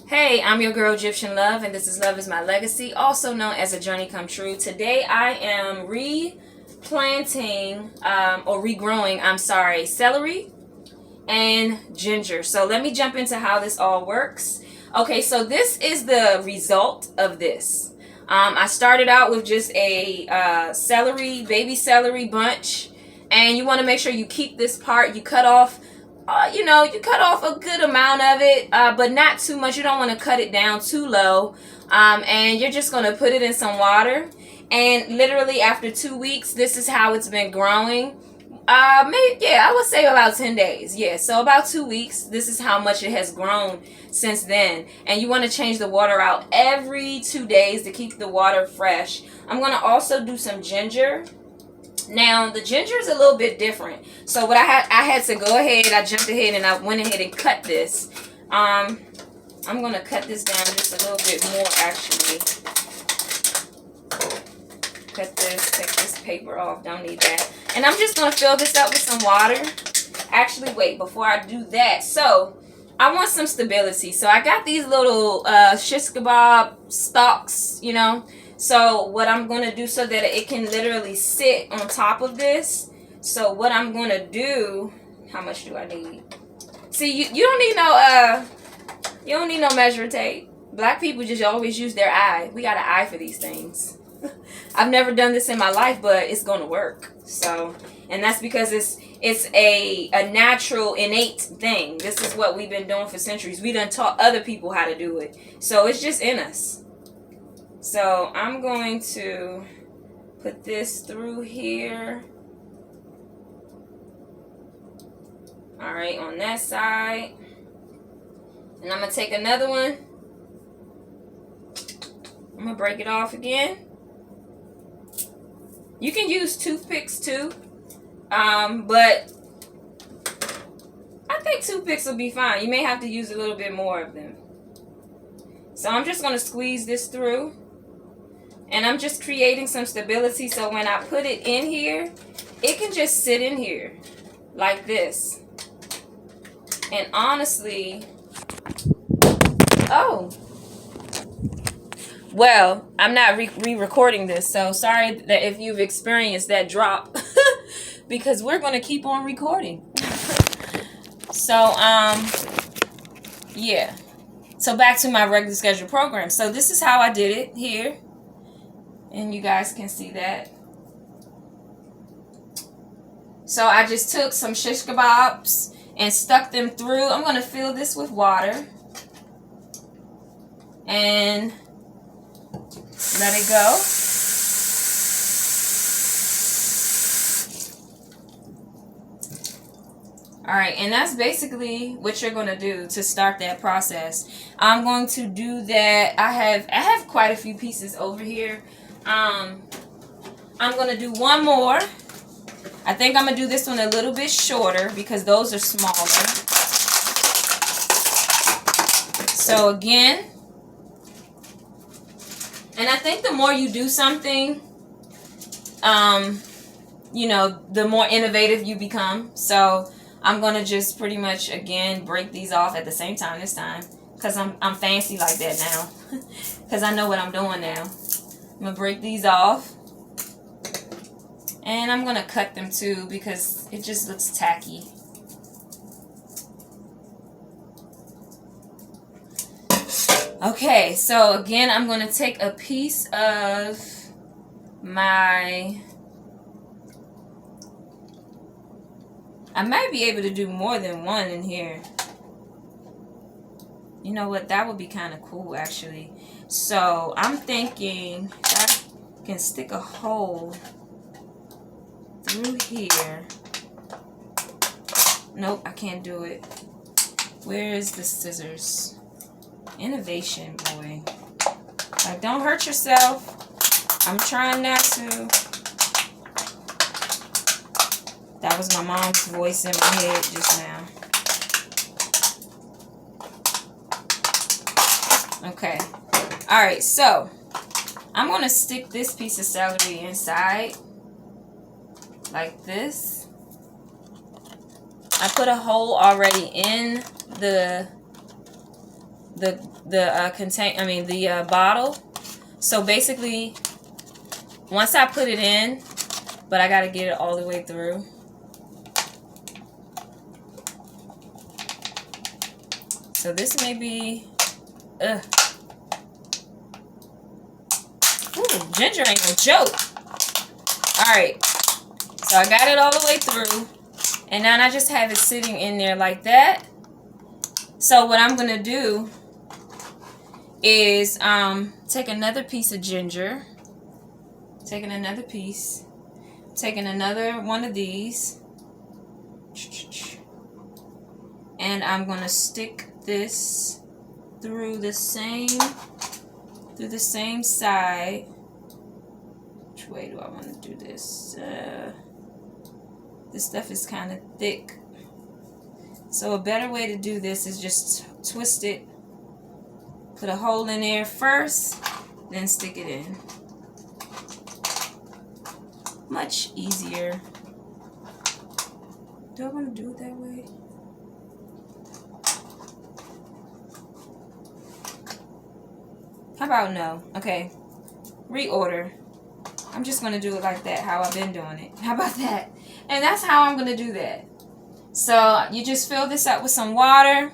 Hey, I'm your girl Egyptian Love, and this is Love is My Legacy, also known as A Journey Come True. Today I am replanting, or regrowing, celery and ginger. So let me jump into how this all works. Okay, so this is the result of this. I started out with just a baby celery bunch, and you want to make sure you keep this part. You cut off you cut off a good amount of it, but not too much. You don't want to cut it down too low. And you're just going to put it in some water. And literally after 2 weeks, this is how it's been growing. I would say about 10 days. Yeah, so about 2 weeks, this is how much it has grown since then. And you want to change the water out every 2 days to keep the water fresh. I'm going to also do some ginger. Now, the ginger is a little bit different. So what I had to go ahead, I jumped ahead and I went ahead and cut this. I'm going to cut this down just a little bit more, actually. Cut this, take this paper off, don't need that. And I'm just going to fill this up with some water. Actually, wait, before I do that. So, I want some stability. So, I got these little shish kebab stalks, you know. So what I'm going to do so that it can literally sit on top of this. So what I'm going to do, how much do I need? See, you don't need no measuring tape. Black people just always use their eye. We got an eye for these things. I've never done this in my life, but it's going to work. So, and that's because it's a natural, innate thing. This is what we've been doing for centuries. We done taught other people how to do it. So it's just in us. So I'm going to put this through here. All right, on that side. And I'm going to take another one. I'm going to break it off again. You can use toothpicks too. But I think toothpicks will be fine. You may have to use a little bit more of them. So I'm just going to squeeze this through. And I'm just creating some stability so when I put it in here, it can just sit in here like this. And honestly, well, I'm not re-recording this, so sorry that if you've experienced that drop, because we're going to keep on recording. So, yeah. So back to my regular schedule program. So this is how I did it here. And you guys can see that. So I just took some shish kebabs and stuck them through. I'm going to fill this with water. And let it go. Alright, and that's basically what you're going to do to start that process. I'm going to do that. I have quite a few pieces over here. I'm going to do one more. I think I'm going to do this one a little bit shorter because those are smaller. So again, and I think the more you do something, you know, the more innovative you become. So I'm going to just pretty much, again, break these off at the same time this time. Because I'm fancy like that now. Because I know what I'm doing now. I'm going to break these off. And I'm going to cut them too because it just looks tacky. Okay, so again, I'm going to take a piece of my... I might be able to do more than one in here. You know what? That would be kind of cool, actually. So, I'm thinking I can stick a hole through here. Nope, I can't do it. Where is the scissors? Innovation, boy. Like, don't hurt yourself. I'm trying not to. That was my mom's voice in my head just now. Okay. Alright, so I'm going to stick this piece of celery inside like this. I put a hole already in the the bottle. So basically, once I put it in, but I gotta get it all the way through. So this may be, ooh, ginger ain't no joke. Alright, so I got it all the way through. And now I just have it sitting in there like that. So what I'm going to do is take another piece of ginger. Taking another piece. Taking another one of these. And I'm going to stick this through the same side. Which way do I want to do this? This stuff is kind of thick. So a better way to do this is just twist it. Put a hole in there first, then stick it in. Much easier. Do I want to do it that way? How about no? Okay. Reorder. I'm just going to do it like that, how I've been doing it. How about that? And that's how I'm going to do that. So you just fill this up with some water,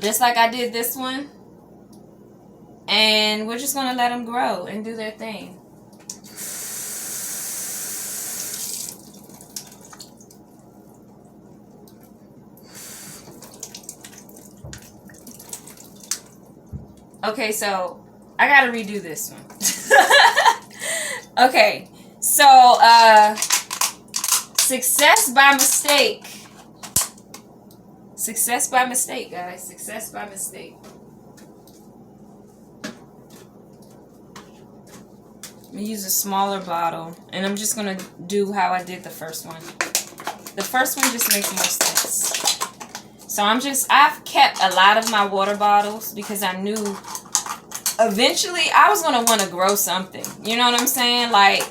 just like I did this one. And we're just going to let them grow and do their thing. Okay, so I got to redo this one. Okay, so success by mistake. Success by mistake, guys. Success by mistake. I'm going to use a smaller bottle. And I'm just going to do how I did the first one. The first one just makes more sense. So I've kept a lot of my water bottles because I knew eventually I was going to want to grow something. You know what I'm saying? Like,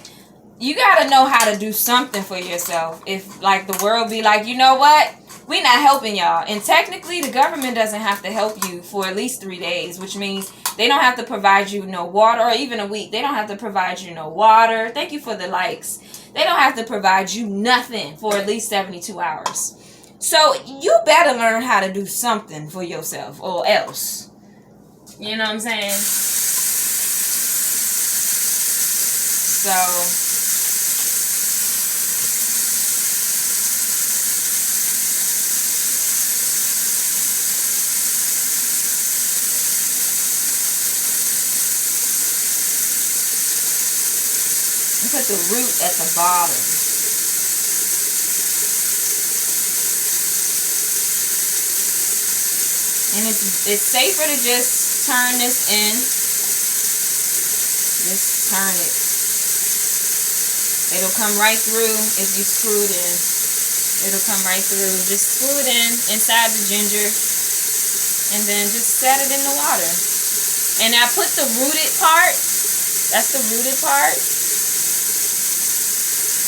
you got to know how to do something for yourself. If, like, the world be like, you know what? We're not helping y'all. And technically, the government doesn't have to help you for at least 3 days, which means they don't have to provide you no water, or even a week. They don't have to provide you no water. Thank you for the likes. They don't have to provide you nothing for at least 72 hours. So you better learn how to do something for yourself or else. You know what I'm saying? So put the root at the bottom. And it's safer to just turn this in. Just turn it. It'll come right through if you screw it in. It'll come right through. Just screw it in inside the ginger. And then just set it in the water. And I put the rooted part. That's the rooted part.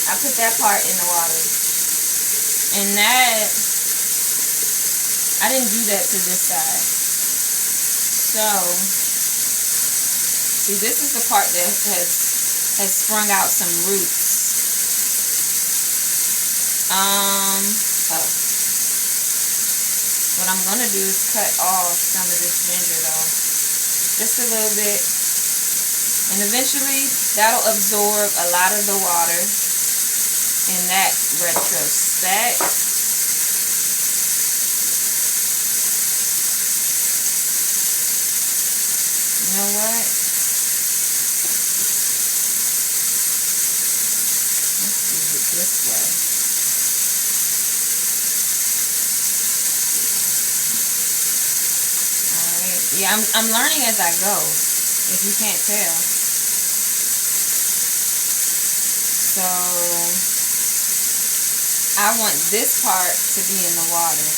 I put that part in the water. And that, I didn't do that to this side. So, see, this is the part that has sprung out some roots. What I'm going to do is cut off some of this ginger though. Just a little bit. And eventually, that'll absorb a lot of the water. In that retrospect, you know what? Let's do it this way. Alright. Yeah, I'm learning as I go, if you can't tell. So I want this part to be in the water.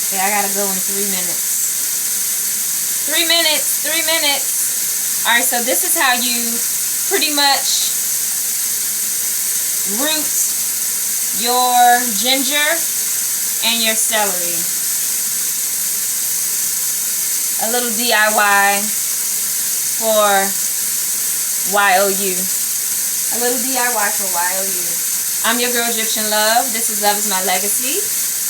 Yeah, I gotta go in 3 minutes. 3 minutes, 3 minutes. Alright, so this is how you pretty much root your ginger and your celery. A little DIY for YOU. A little DIY for YOU. I'm your girl Egyptian Love. This is Love is My Legacy.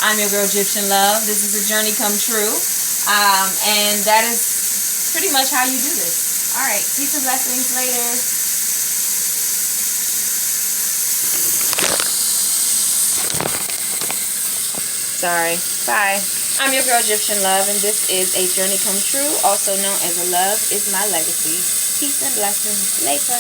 I'm your girl Egyptian Love. This is a journey come true. And that is pretty much how you do this. Alright, peace and blessings later. Sorry. Bye. I'm your girl Egyptian Love, and this is a journey come true, also known as a Love is My Legacy. Peace and blessings later.